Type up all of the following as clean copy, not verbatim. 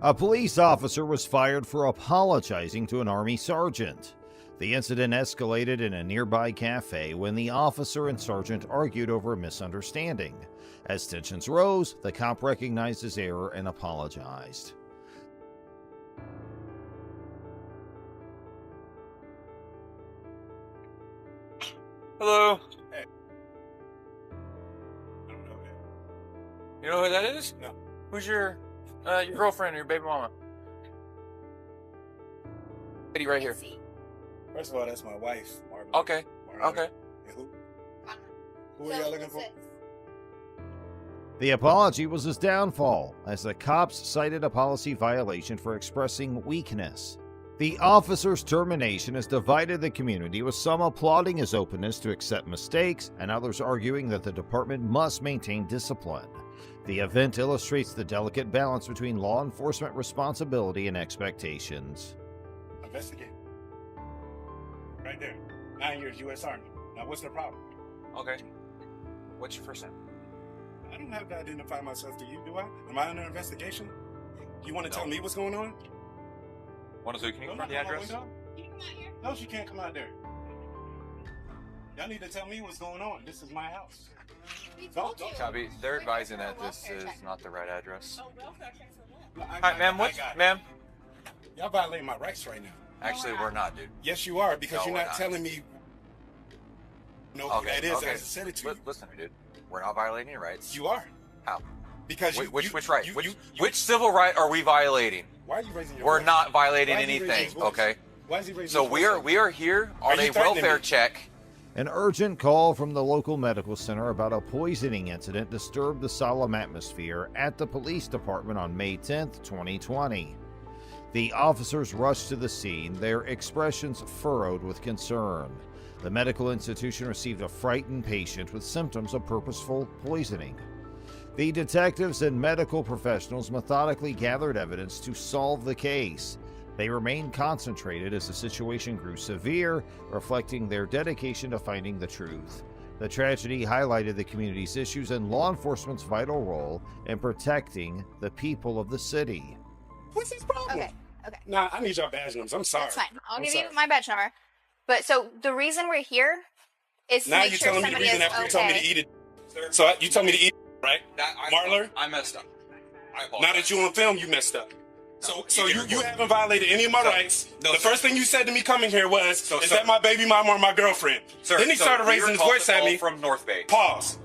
A police officer was fired for apologizing to an Army sergeant. The incident escalated in a nearby cafe when the officer and sergeant argued over a misunderstanding. As tensions rose, the cop recognized his error and apologized. Hello. Hey. I don't know that. You know who that is? No. Who's your girlfriend or your baby mama? Lady right here. First of all, that's my wife, Marvin. Okay. Marvin. Okay. And who are y'all looking for? The apology was his downfall, as the cops cited a policy violation for expressing weakness. The officer's termination has divided the community, with some applauding his openness to accept mistakes and others arguing that the department must maintain discipline. The event illustrates the delicate balance between law enforcement responsibility and expectations. Investigate. Right there. 9 years, U.S. Army. Now, what's the problem? Okay. What's your first name? I don't have to identify myself to you, do I? Am I under investigation? You want to tell me what's going on? Can you Don't confirm knock the on my address? window. No, she can't come out there. Y'all need to tell me what's going on. This is my house. Don't. Copy. They're advising that this is not the right address. Hi, Ma'am, ma'am? Y'all violating my rights right now. Actually, we're not, dude. Yes, you are, because No, you're we're not not. telling me. No, Okay, that is okay. as I said it to you. Listen to me, dude. We're not violating your rights. You are. How? Because Which right? Which civil right are we violating? Why are you raising your We're voice? not violating Why is he raising anything, his voice? okay? Why is he raising So his voice? we are here Are on you a threatening welfare me? check. An urgent call from the local medical center about a poisoning incident disturbed the solemn atmosphere at the police department on May 10, 2020. The officers rushed to the scene, their expressions furrowed with concern. The medical institution received a frightened patient with symptoms of purposeful poisoning. The detectives and medical professionals methodically gathered evidence to solve the case. They remained concentrated as the situation grew severe, reflecting their dedication to finding the truth. The tragedy highlighted the community's issues and law enforcement's vital role in protecting the people of the city. What's his problem? Okay. Nah, I need your badge numbers. I'm sorry. That's fine. I'll I'm give sorry. you my badge number. But so the reason we're here is to Now make you're sure telling me the somebody reason is after you okay. told me to eat it. So you told me to eat it, right? Marler? I messed up. I apologize. Now that you on film, you messed up. So you haven't violated any of my rights. No, the sir. first thing you said to me coming here was, So, is sir. that my baby mama or my girlfriend? Sir, Then he started we raising were his called voice to at call me. from North Bay. Pause.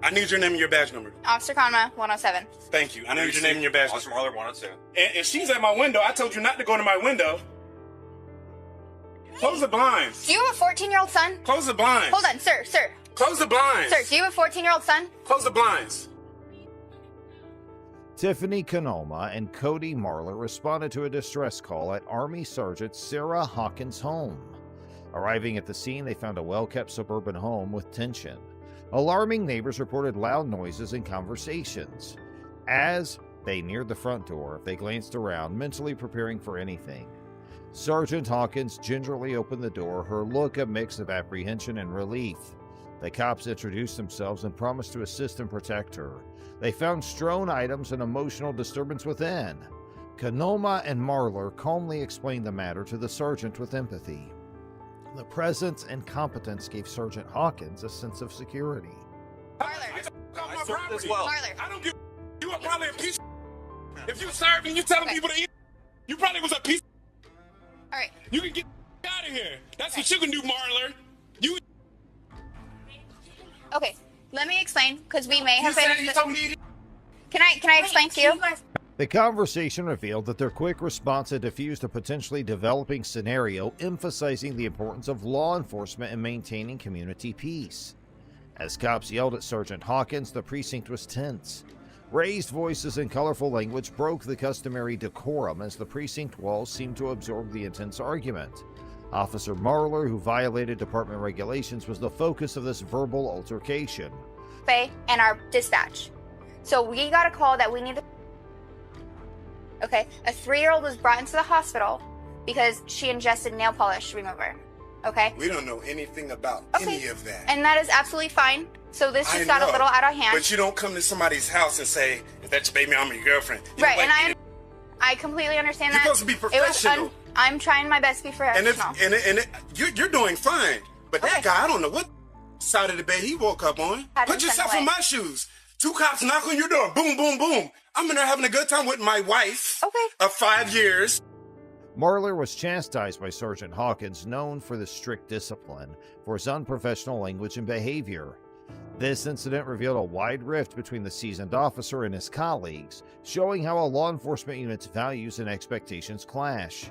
I need your name and your badge number. Officer Conma, 107. Thank you. I need your name and your badge Officer number. Marler 102. And she's at my window. I told you not to go to my window. Close the blinds. Do you have a 14-year-old son? Close the blinds. Hold on, sir. Close the blinds. Sir, do you have a 14-year-old son? Close the blinds. Tiffany Canoma and Cody Marler responded to a distress call at Army Sergeant Sarah Hawkins' home. Arriving at the scene, they found a well-kept suburban home with tension. Alarming neighbors reported loud noises and conversations. As they neared the front door, they glanced around, mentally preparing for anything. Sergeant Hawkins gingerly opened the door, her look a mix of apprehension and relief. The cops introduced themselves and promised to assist and protect her. They found strewn items and emotional disturbance within. Canoma and Marler calmly explained the matter to the sergeant with empathy. The presence and competence gave Sergeant Hawkins a sense of security. Marler. I served as well. Marler. I don't give. You are probably a piece. If you served and you telling people to eat, you probably was a piece. All right. You can get out of here. That's what you can do, Marler. You. Okay. Let me explain, because we may You have said been. you told me. Can I explain to you? The conversation revealed that their quick response had diffused a potentially developing scenario, emphasizing the importance of law enforcement in maintaining community peace. As cops yelled at Sergeant Hawkins, the precinct was tense. Raised voices and colorful language broke the customary decorum as the precinct walls seemed to absorb the intense argument. Officer Marler, who violated department regulations, was the focus of this verbal altercation. And our dispatch. So we got a call that we need to. Okay, a 3-year-old was brought into the hospital because she ingested nail polish remover. Okay, We don't know anything about Okay. any of that. and that is absolutely fine. So this I just got a know, little out of hand. But you don't come to somebody's house and say, "Is that your baby mama or your girlfriend?" You Right, don't and like I completely understand You're that. supposed to be professional. I'm trying my best to be professional. You're doing fine. But that guy, I don't know what side of the bed he woke up on. Put yourself in my shoes. 2 cops knock on your door. Boom, boom, boom. I'm in there having a good time with my wife of 5 years. Marler was chastised by Sergeant Hawkins, known for the strict discipline, for his unprofessional language and behavior. This incident revealed a wide rift between the seasoned officer and his colleagues, showing how a law enforcement unit's values and expectations clash.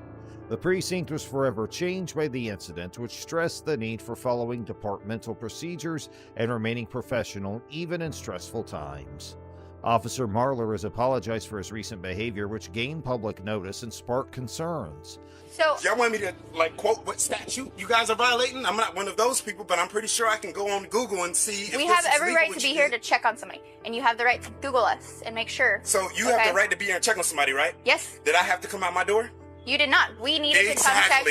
The precinct was forever changed by the incident, which stressed the need for following departmental procedures and remaining professional even in stressful times. Officer Marler has apologized for his recent behavior, which gained public notice and sparked concerns. So, y'all want me to, quote what statute you guys are violating? I'm not one of those people, but I'm pretty sure I can go on Google and see if we have every right to be here to check on somebody, and you have the right to Google us and make sure. So you have the right to be here and check on somebody, right? Yes. Did I have to come out my door? You did not. We needed to come check.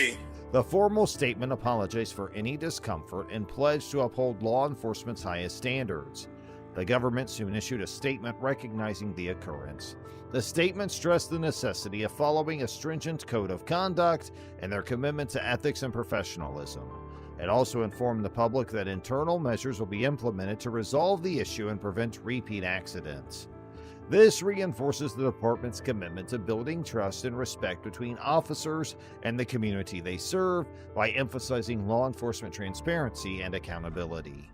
The formal statement apologized for any discomfort and pledged to uphold law enforcement's highest standards. The government soon issued a statement recognizing the occurrence. The statement stressed the necessity of following a stringent code of conduct and their commitment to ethics and professionalism. It also informed the public that internal measures will be implemented to resolve the issue and prevent repeat accidents. This reinforces the department's commitment to building trust and respect between officers and the community they serve by emphasizing law enforcement transparency and accountability.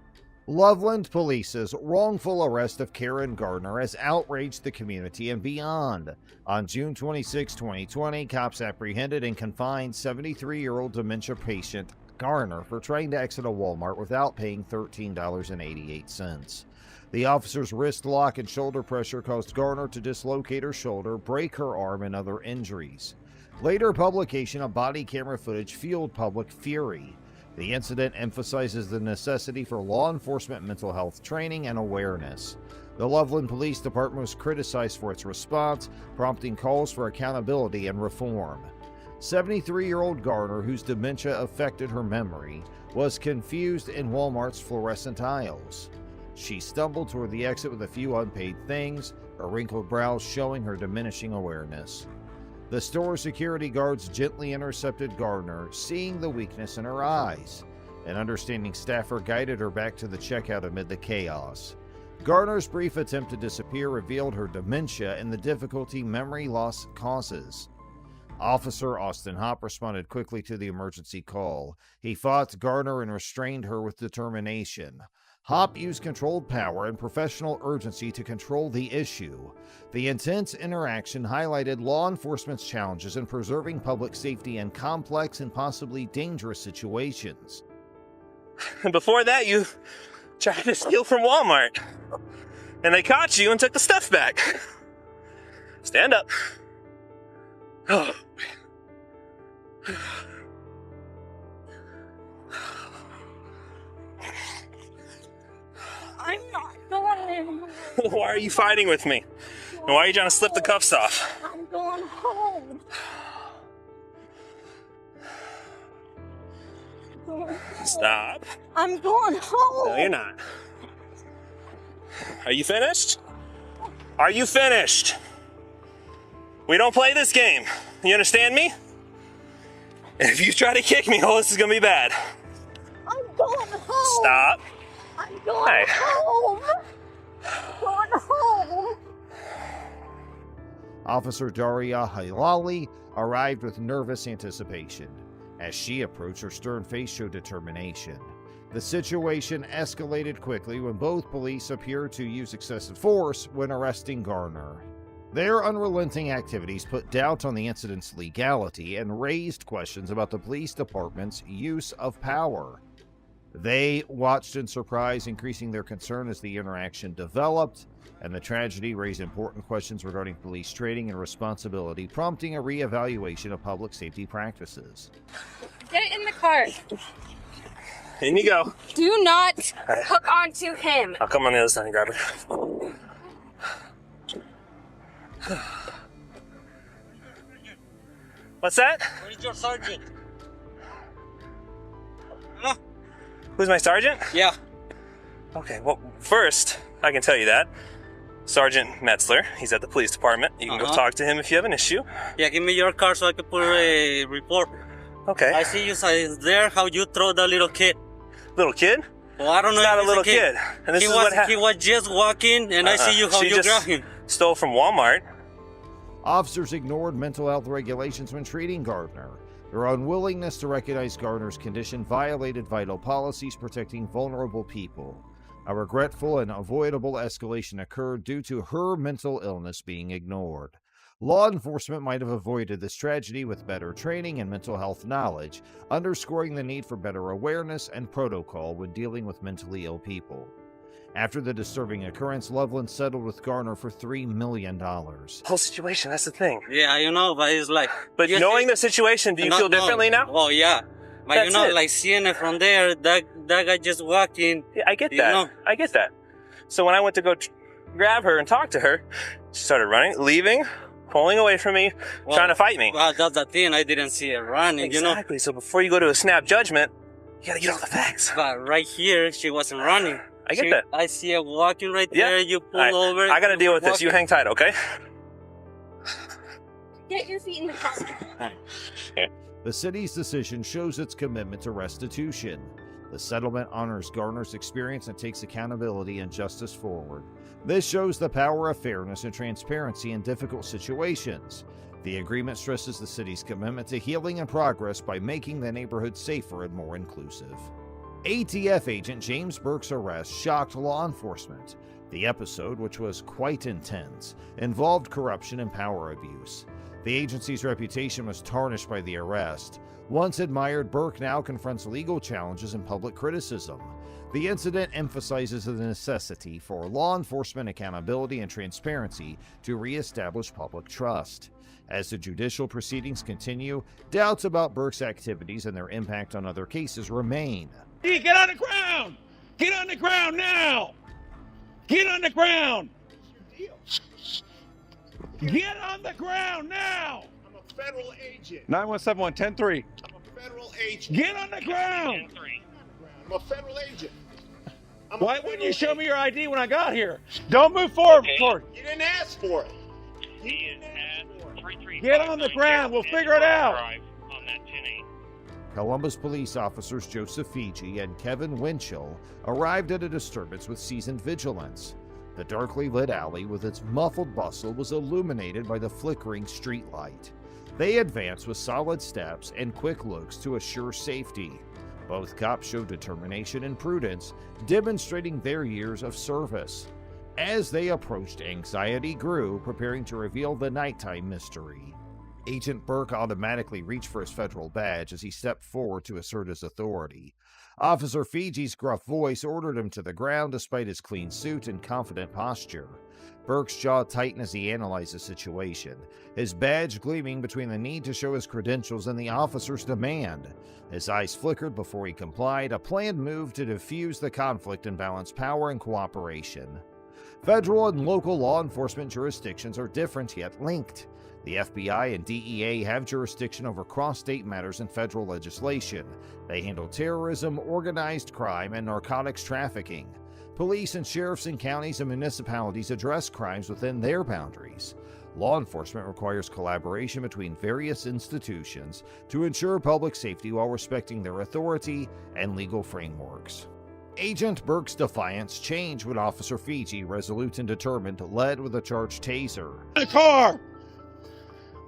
Loveland Police's wrongful arrest of Karen Gardner has outraged the community and beyond. On June 26, 2020, cops apprehended and confined 73-year-old dementia patient Gardner for trying to exit a Walmart without paying $13.88. The officer's wrist lock and shoulder pressure caused Gardner to dislocate her shoulder, break her arm, and other injuries. Later publication of body camera footage fueled public fury. The incident emphasizes the necessity for law enforcement mental health training and awareness. The Loveland Police Department was criticized for its response, prompting calls for accountability and reform. 73-year-old Gardner, whose dementia affected her memory, was confused in Walmart's fluorescent aisles. She stumbled toward the exit with a few unpaid things, her wrinkled brows showing her diminishing awareness. The store security guards gently intercepted Gardner, seeing the weakness in her eyes. An understanding staffer guided her back to the checkout amid the chaos. Gardner's brief attempt to disappear revealed her dementia and the difficulty memory loss causes. Officer Austin Hopp responded quickly to the emergency call. He fought Gardner and restrained her with determination. Hopp used controlled power and professional urgency to control the issue. The intense interaction highlighted law enforcement's challenges in preserving public safety in complex and possibly dangerous situations. Before that, you tried to steal from Walmart, and they caught you and took the stuff back. Stand up. Oh. I'm not going. Why are you fighting with me? And why are you trying to slip the cuffs off? I'm going home. Stop. I'm going home. No, you're not. Are you finished? Are you finished? We don't play this game. You understand me? And if you try to kick me, oh, this is gonna be bad. I'm going home. Stop. I'm going home. I'm going home. Officer Daria Hilali arrived with nervous anticipation. As she approached, her stern face showed determination. The situation escalated quickly when both police appeared to use excessive force when arresting Gardner. Their unrelenting activities put doubt on the incident's legality and raised questions about the police department's use of power. They watched in surprise, increasing their concern as the interaction developed, and the tragedy raised important questions regarding police training and responsibility, prompting a reevaluation of public safety practices. Get in the car. In you go. Do not hook onto him. I'll come on the other side and grab her. What's that? Where's your sergeant? Who's my sergeant? Yeah. Okay, well, first, I can tell you that. Sergeant Metzler. He's at the police department. You can go talk to him if you have an issue. Yeah, give me your car so I can put a report. Okay. I see you there, how you throw the little kid. Little kid? Well, I don't know. He's not a little kid. And this is what happened. He was just walking, and I see you how you grab him. Stole from Walmart. Officers ignored mental health regulations when treating Gardner. Their unwillingness to recognize Gardner's condition violated vital policies protecting vulnerable people. A regretful and avoidable escalation occurred due to her mental illness being ignored. Law enforcement might have avoided this tragedy with better training and mental health knowledge, underscoring the need for better awareness and protocol when dealing with mentally ill people. After the disturbing occurrence, Loveland settled with Gardner for $3 million. Whole situation, that's the thing. Yeah, you know, but it's like... But knowing the situation, do you feel differently now? Oh, yeah. But that's you know, it. like seeing it from there, that guy just walked in. Yeah, I get that. I get that. So when I went to go grab her and talk to her, she started running, leaving, pulling away from me, trying to fight me. Well, that's the thing. I didn't see her running, you know. Exactly. So before you go to a snap judgment, you gotta get all the facts. But right here, she wasn't running. I get that. I see her walking right there. You pull over. I gotta deal with this. You hang tight, okay? Get your feet in the car. The city's decision shows its commitment to restitution. The settlement honors Gardner's experience and takes accountability and justice forward. This shows the power of fairness and transparency in difficult situations. The agreement stresses the city's commitment to healing and progress by making the neighborhood safer and more inclusive. ATF agent James Burkes' arrest shocked law enforcement. The episode, which was quite intense, involved corruption and power abuse. The agency's reputation was tarnished by the arrest. Once admired, Burke now confronts legal challenges and public criticism. The incident emphasizes the necessity for law enforcement accountability and transparency to reestablish public trust. As the judicial proceedings continue, doubts about Burke's activities and their impact on other cases remain. Get on the ground! Get on the ground now! Get on the ground! Get on the ground now! I'm a federal agent. 917-110-3. I'm a federal agent. Get on the ground! I'm a federal agent. Why wouldn't you show me your ID when I got here? Don't move forward. You didn't ask for it. Get on the ground. We'll figure it out. Columbus police officers Joseph Fiji and Kevin Winchell arrived at a disturbance with seasoned vigilance. The darkly lit alley with its muffled bustle was illuminated by the flickering street light. They advanced with solid steps and quick looks to assure safety. Both cops showed determination and prudence, demonstrating their years of service. As they approached, anxiety grew, preparing to reveal the nighttime mystery. Agent Burke automatically reached for his federal badge as he stepped forward to assert his authority. Officer Fiji's gruff voice ordered him to the ground despite his clean suit and confident posture. Burke's jaw tightened as he analyzed the situation, his badge gleaming between the need to show his credentials and the officer's demand. His eyes flickered before he complied, a planned move to diffuse the conflict and balance power and cooperation. Federal and local law enforcement jurisdictions are different yet linked. The FBI and DEA have jurisdiction over cross-state matters in federal legislation. They handle terrorism, organized crime, and narcotics trafficking. Police and sheriffs in counties and municipalities address crimes within their boundaries. Law enforcement requires collaboration between various institutions to ensure public safety while respecting their authority and legal frameworks. Agent Burke's defiance changed when Officer Fiji, resolute and determined, led with a charged taser. The car!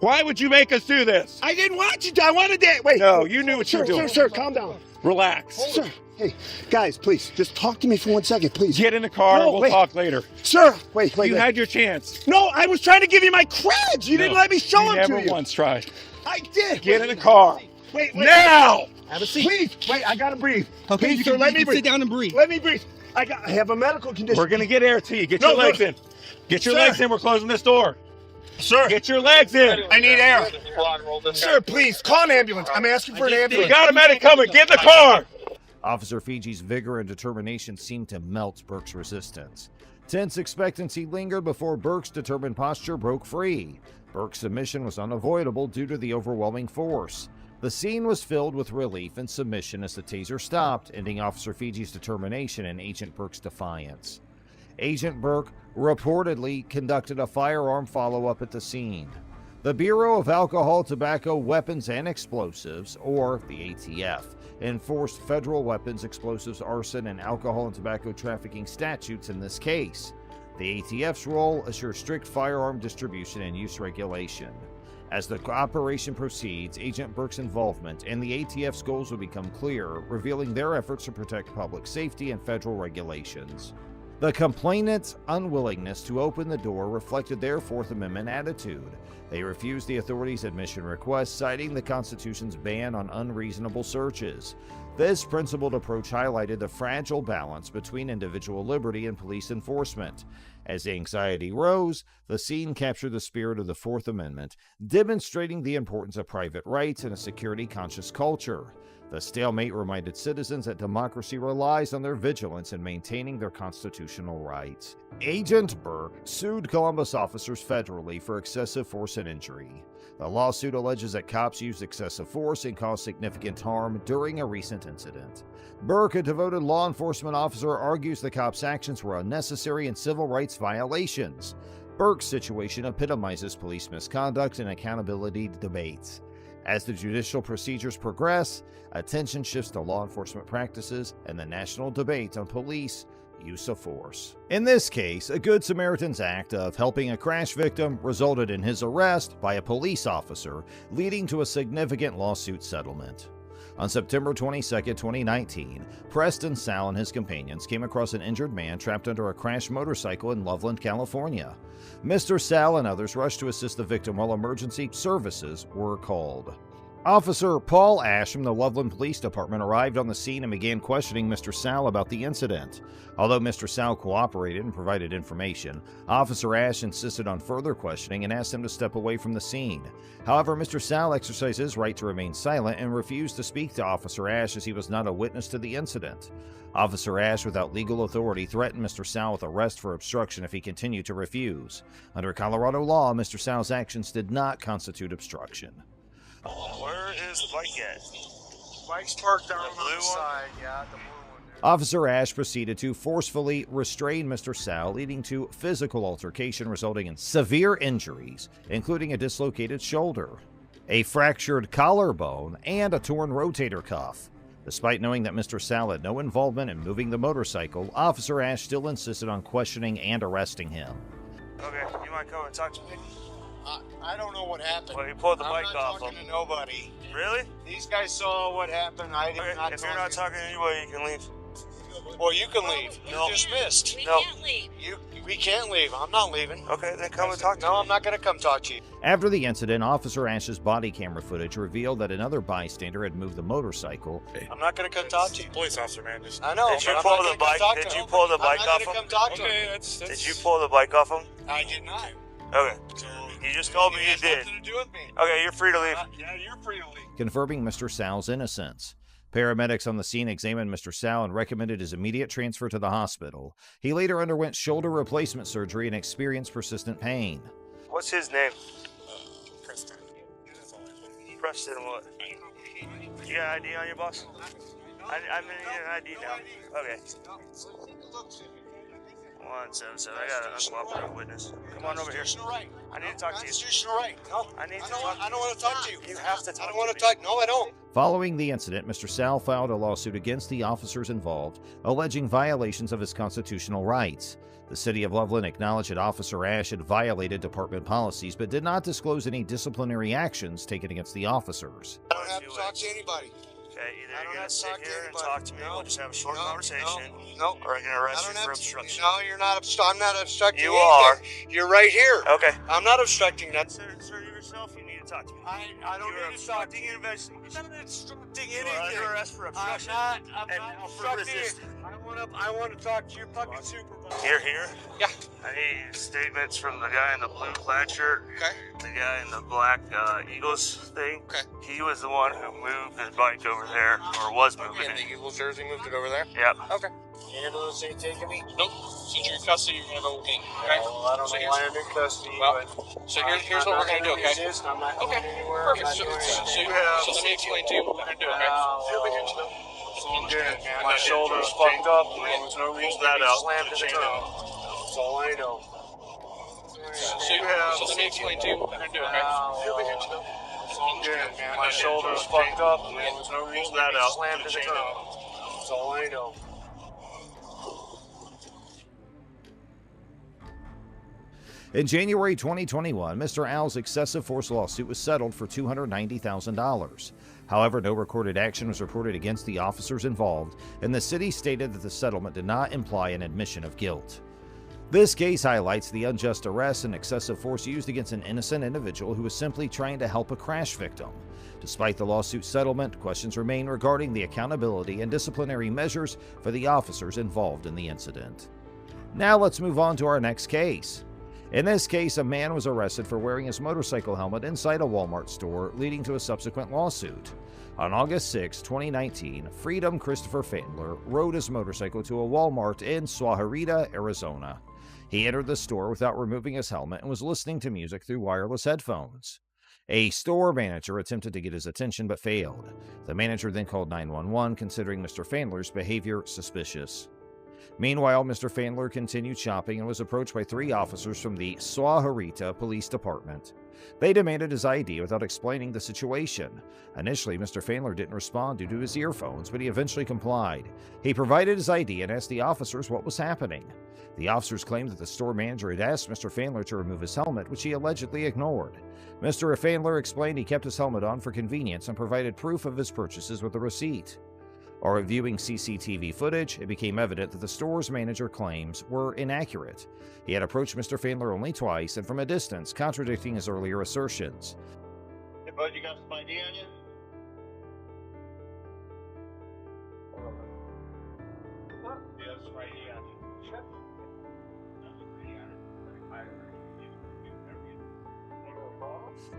Why would you make us do this? I didn't want you to. I wanted to. Wait. No, you knew what you were doing. Sir, calm down. Relax. Sir, hey, guys, please, just talk to me for 1 second, please. Get in the car and we'll talk later. Sir, wait. You had your chance. No, I was trying to give you my creds. You didn't let me show them to you. You never once tried. I did. Get in the car. Wait. Now! Have a seat. Please, wait, I gotta breathe. Okay, please, sir, let me breathe. Sit down and breathe. Let me breathe. I have a medical condition. We're gonna get air to you. Get your legs in. Get your legs in. We're closing this door. Sir, get your legs in. I need air. Sir, please, call an ambulance. I'm asking for an ambulance. We got a medic coming. Get in the car. Officer Fiji's vigor and determination seemed to melt Burke's resistance. Tense expectancy lingered before Burke's determined posture broke free. Burke's submission was unavoidable due to the overwhelming force. The scene was filled with relief and submission as the taser stopped, ending Officer Fiji's determination and Agent Burke's defiance. Agent Burke reportedly conducted a firearm follow-up at the scene. The Bureau of Alcohol, Tobacco, Weapons, and Explosives, or the ATF, enforced federal weapons, explosives, arson, and alcohol and tobacco trafficking statutes in this case. The ATF's role assures strict firearm distribution and use regulation. As the operation proceeds, Agent Burke's involvement and the ATF's goals will become clearer, revealing their efforts to protect public safety and federal regulations. The complainant's unwillingness to open the door reflected their Fourth Amendment attitude. They refused the authorities' admission request, citing the Constitution's ban on unreasonable searches. This principled approach highlighted the fragile balance between individual liberty and police enforcement. As anxiety rose, the scene captured the spirit of the Fourth Amendment, demonstrating the importance of private rights in a security-conscious culture. The stalemate reminded citizens that democracy relies on their vigilance in maintaining their constitutional rights. Agent Burke sued Columbus officers federally for excessive force and injury. The lawsuit alleges that cops used excessive force and caused significant harm during a recent incident. Burke, a devoted law enforcement officer, argues the cops' actions were unnecessary and civil rights violations. Burke's situation epitomizes police misconduct and accountability debates. As the judicial procedures progress, attention shifts to law enforcement practices and the national debate on police use of force. In this case, a Good Samaritan's act of helping a crash victim resulted in his arrest by a police officer, leading to a significant lawsuit settlement. On September 22, 2019, Preston Sal and his companions came across an injured man trapped under a crashed motorcycle in Loveland, California. Mr. Sal and others rushed to assist the victim while emergency services were called. Officer Paul Ash from the Loveland Police Department arrived on the scene and began questioning Mr. Sal about the incident. Although Mr. Sal cooperated and provided information, Officer Ash insisted on further questioning and asked him to step away from the scene. However, Mr. Sal exercised his right to remain silent and refused to speak to Officer Ash as he was not a witness to the incident. Officer Ash, without legal authority, threatened Mr. Sal with arrest for obstruction if he continued to refuse. Under Colorado law, Mr. Sal's actions did not constitute obstruction. Where is the bike at? Bike's parked down on the side. Yeah, the blue one. Officer Ash proceeded to forcefully restrain Mr. Sal, leading to physical altercation resulting in severe injuries, including a dislocated shoulder, a fractured collarbone, and a torn rotator cuff. Despite knowing that Mr. Sal had no involvement in moving the motorcycle, Officer Ash still insisted on questioning and arresting him. Okay, you might come and talk to me? I don't know what happened. Well, you pulled the I'm bike not off talking him. to nobody. Really? These guys saw what happened. I did not. If you're not talking to anybody, you can leave. Well, you can leave. No. You're dismissed. We No. can't leave. We can't leave. I'm not leaving. Okay, then come and talk to No, me. I'm not going to come talk to you. After the incident, Officer Ash's body camera footage revealed that another bystander had moved the motorcycle. I'm not going to come talk to you. Police officer, man. Just... I know. Did you but I'm pull not the gonna come bike? talk Did to you him. pull the bike I'm off not going to him? come talk to Okay, him. that's... Did you pull the bike off him? I did not. Okay. You just told me It you has did. nothing to do with me. Okay, you're free to leave. Yeah, you're free to leave. Confirming Mr. Sal's innocence. Paramedics on the scene examined Mr. Sal and recommended his immediate transfer to the hospital. He later underwent shoulder replacement surgery and experienced persistent pain. What's his name? Preston. Preston what? You got an ID on your boss? I need an ID now. Okay. 177. I got an uncooperative witness. Come on over here. I need to talk to you. Constitutional right. No, I need to I talk don't want to talk to you. You have to talk I don't want to to talk. No, I don't. Following the incident, Mr. Sal filed a lawsuit against the officers involved, alleging violations of his constitutional rights. The city of Loveland acknowledged that Officer Ash had violated department policies, but did not disclose any disciplinary actions taken against the officers. I don't have to talk to anybody. Okay, either I you're don't gonna have to sit talk to here and anybody. talk to me, No. we'll just have a short No, conversation, No. or I can I arrest don't you have for to. obstruction. No, you're not. I'm not obstructing You anything. You're right here. Okay. I'm not obstructing that. Sir, yourself, you need to talk to me. I don't You're need to talk to obstructing you. an investigation. I'm not obstructing You are anything. under arrest for obstruction. I'm and not for obstructing it. resisting. I want to talk to your fucking supervisor. You're here? Yeah. I need statements from the guy in the blue plaid shirt, Okay. the guy in the black Eagles thing. Okay. He was the one who moved his bike over there, or was moving Okay, it. the Eagles jersey moved it over there? Yep. Okay. Ambulance ain't taking me? Nope. Since you're in custody, you're gonna go with me. Okay? Well, I don't know why I'm in custody, So here's what we're gonna do, okay? I'm not Okay. Perfect. So let me explain to you what we're gonna do, okay? Good, man. My shoulder's fucked up. There's no reason that to be out. slammed to the ground. That's all I know. So let me explain to you what we're going to do, okay? You'll be here too. My shoulder's fucked up. There was no reason that out. Slammed to the toe. That's all I know. In January 2021, Mr. Al's excessive force lawsuit was settled for $290,000. However, no recorded action was reported against the officers involved, and the city stated that the settlement did not imply an admission of guilt. This case highlights the unjust arrest and excessive force used against an innocent individual who was simply trying to help a crash victim. Despite the lawsuit settlement, questions remain regarding the accountability and disciplinary measures for the officers involved in the incident. Now let's move on to our next case. In this case, a man was arrested for wearing his motorcycle helmet inside a Walmart store, leading to a subsequent lawsuit. On August 6, 2019, Freedom Christopher Fandler rode his motorcycle to a Walmart in Swaharita, Arizona. He entered the store without removing his helmet and was listening to music through wireless headphones. A store manager attempted to get his attention but failed. The manager then called 911, considering Mr. Fandler's behavior suspicious. Meanwhile, Mr. Fandler continued shopping and was approached by 3 officers from the Swaharita Police Department. They demanded his ID without explaining the situation. Initially, Mr. Fandler didn't respond due to his earphones, but he eventually complied. He provided his ID and asked the officers what was happening. The officers claimed that the store manager had asked Mr. Fandler to remove his helmet, which he allegedly ignored. Mr. Fandler explained he kept his helmet on for convenience and provided proof of his purchases with a receipt. While reviewing CCTV footage, it became evident that the store's manager claims were inaccurate. He had approached Mr. Fandler only twice and from a distance, contradicting his earlier assertions. Hey, bud, you got some ID on you? Yeah, some ID on you. Sure.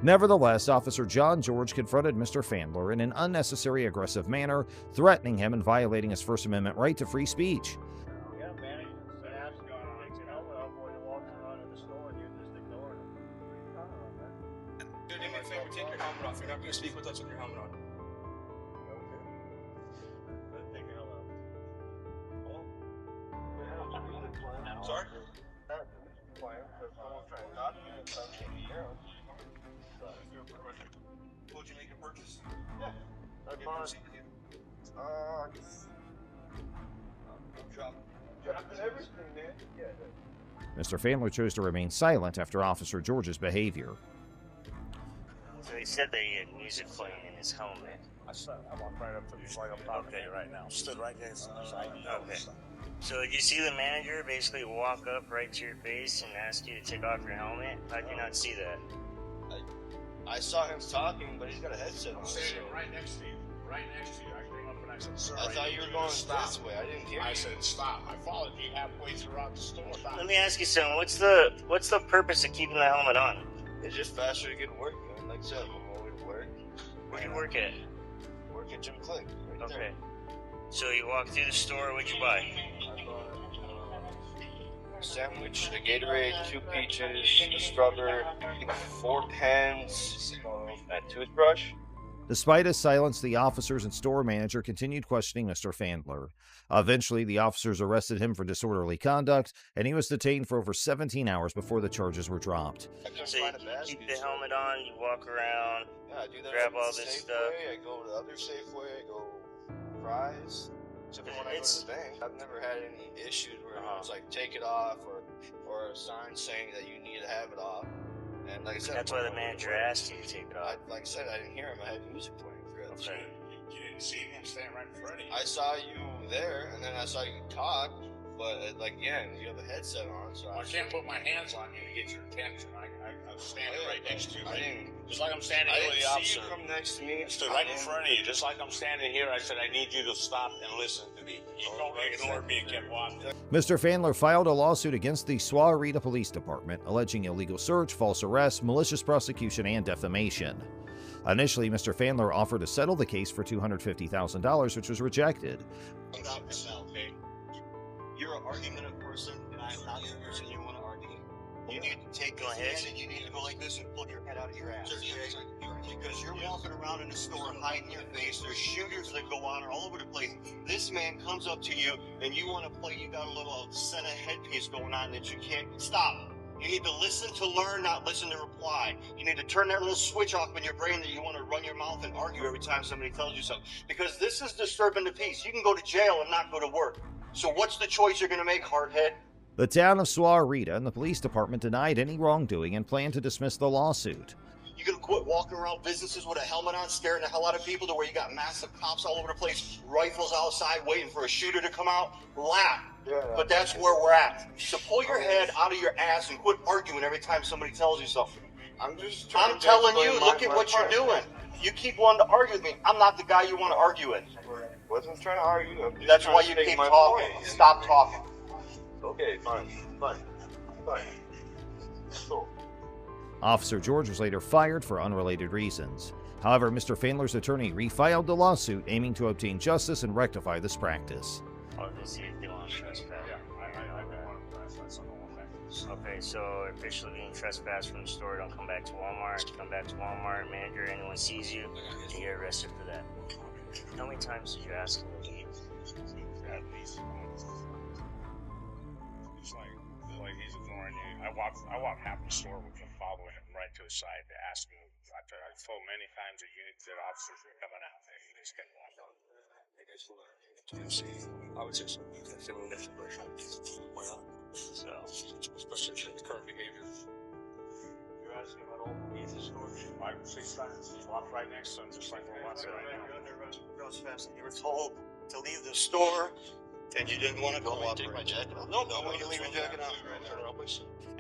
Nevertheless, Officer John George confronted Mr. Fandler in an unnecessary aggressive manner, threatening him and violating his First Amendment right to free speech. Yeah, man, that's going on. Takes an elbow when you're walking around in the store and you're just ignoring him. Dude, do me a favor, take your helmet off. You're not going to speak with us with your helmet on. Okay. Take your helmet off. Sorry? Would you make a purchase? Yeah. That's fine. Dropping everything, man. Yeah. Mr. Fandler chose to remain silent after Officer George's behavior. So he said that he had music playing in his helmet. I walked right up to the right up top of you right now. Stood right there. Okay. So did you see the manager basically walk up right to your face and ask you to take off your helmet? How did you not see that? I saw him talking, but he's got a headset on. I'm standing right next to you. Right next to you. I came up and I said, sir, I thought you were going this way. I didn't hear you. I said, stop. I followed you halfway throughout the store. Let me ask you something. What's the purpose of keeping the helmet on? It's just faster to get to work, man. Like I said, I'm on my way to work. Where do you work at? Work at Jim Click. Right Okay. there. So you walk through the store, what'd you buy? Sandwich, a Gatorade, 2 peaches, a strawberry, I think 4 pens, a toothbrush. Despite his silence, the officers and store manager continued questioning Mr. Fandler. Eventually, the officers arrested him for disorderly conduct, and he was detained for over 17 hours before the charges were dropped. So you keep the helmet on, you walk around, Yeah, I do that grab at all the this Safeway, stuff. I go to the other Safeway, I go Fry's. Except for when I go to the bank, I've never had any issues where it was like take it off or a sign saying that you need to have it off. And like I said, That's why the manager asked you to take it off. like I said, I didn't hear him. I had music playing throughout the Okay. street. You didn't see him standing right in front of you. I saw you there, and then I saw you talk, but like again, you have a headset on, so I can't put my hands on you to get your attention. I'm standing right next to you. I didn't. Just like I'm standing I here with didn't the see officer. you come next to me. I stood right in front of you, just like I'm standing here. I said, I need you to stop and listen to me. You don't ignore me and kept walking. Mr. Fandler filed a lawsuit against the Swaharita Police Department, alleging illegal search, false arrest, malicious prosecution, and defamation. Initially, Mr. Fandler offered to settle the case for $250,000, which was rejected. Stop yourself, okay? You're an argumentative person, and I am not the person you want to argue. You need to take your hand and you need to go like this and pull your head out of your ass. Because you're walking walking around in the store hiding your face. There's shooters that go on all over the place. This man comes up to you and you want to play, you got a little set of headpiece going on that you can't stop. You need to listen to learn, not listen to reply. You need to turn that little switch off in your brain that you want to run your mouth and argue every time somebody tells you something. Because this is disturbing the peace. You can go to jail and not go to work. So what's the choice you're going to make, hardhead? The town of Sahuarita and the police department denied any wrongdoing and planned to dismiss the lawsuit. You gonna quit walking around businesses with a helmet on, scaring the hell out of people to where you got massive cops all over the place, rifles outside waiting for a shooter to come out? Laugh. Yeah. But that's where we're at. So pull your head out of your ass and quit arguing every time somebody tells you something. I'm telling you, look at what you're doing. You keep wanting to argue with me. I'm not the guy you want to argue with. Wasn't trying to argue. That's why you keep talking. Stop talking. Okay, fine. Cool. Officer George was later fired for unrelated reasons. However, Mr. Fandler's attorney refiled the lawsuit, aiming to obtain justice and rectify this practice. Okay, so officially being trespassed from the store, don't come back to Walmart. Come back to Walmart, manager, anyone sees you, you get arrested for that. How many times did you ask him to leave? At least once. It's like he's ignoring you. I walk half the store with him, following him right to the side to ask him. I told many times that officers were coming out there. He just kept walking. I would say so. That's a different version. Why not? So, especially the current behavior. You're asking about all needs the store? 5 or 6 times. He walked right next to him, just like we're watching right now. You were told to leave the store, and you didn't want to go. Take my jacket off. No, I want you to leave your jacket off.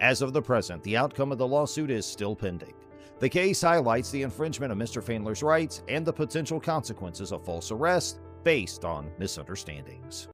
As of the present, the outcome of the lawsuit is still pending. The case highlights the infringement of Mr. Fandler's rights and the potential consequences of false arrest based on misunderstandings.